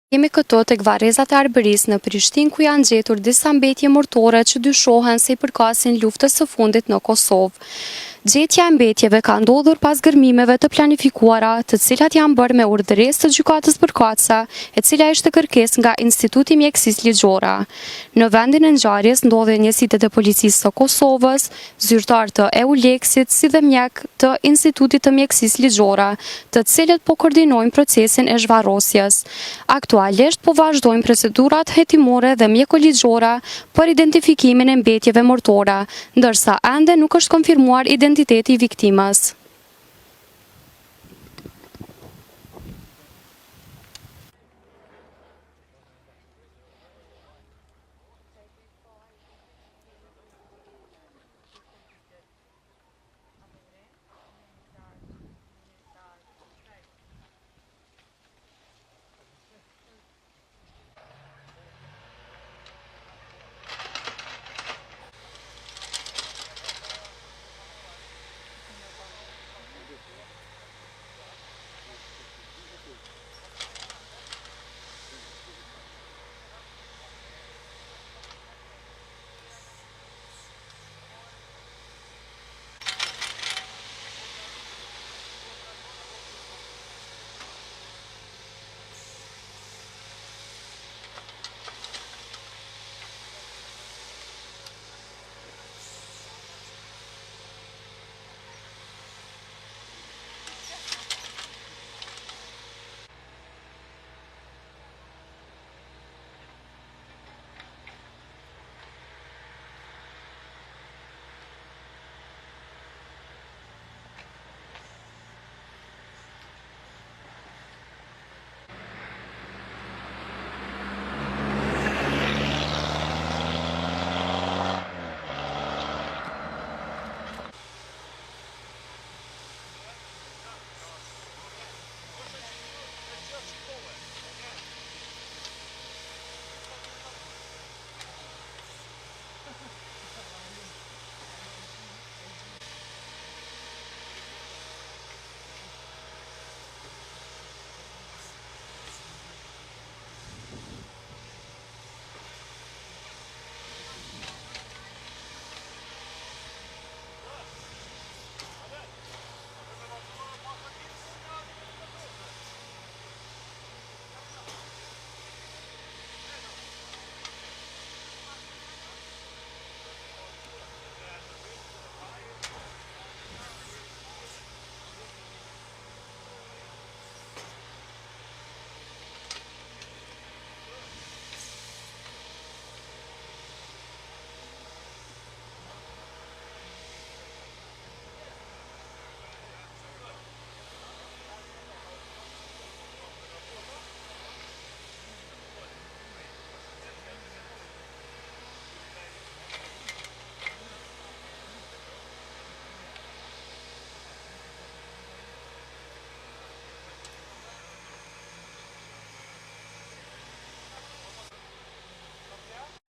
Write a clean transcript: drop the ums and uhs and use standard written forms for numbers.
Jemi këto tek varrezat e Arbërisë në Prishtinë ku janë gjetur disa mbetje mortore që dyshohen se i përkasin luftës së fundit në Kosovë. Gjetja e mbetjeve ka ndodhur pas gërmimeve të planifikuara, të cilat janë bërë me urdhëresë të gjykatës përkatëse, e cila ishte kërkesë nga Instituti Mjekësisë Ligjore. Në vendin e ngjarjes ndodhen njësitë e policisë së Kosovës, zyrtar të EULEX-it, si dhe mjek të Institutit të Mjekësisë Ligjore, të cilët po koordinojnë procesin e zhvarrosjes. Aktualisht po vazhdojnë procedurat hetimore dhe mjekoligjore për identifikimin e mbetjeve mortore, ndërsa ende nuk është konfirmuar identiteti i viktimës.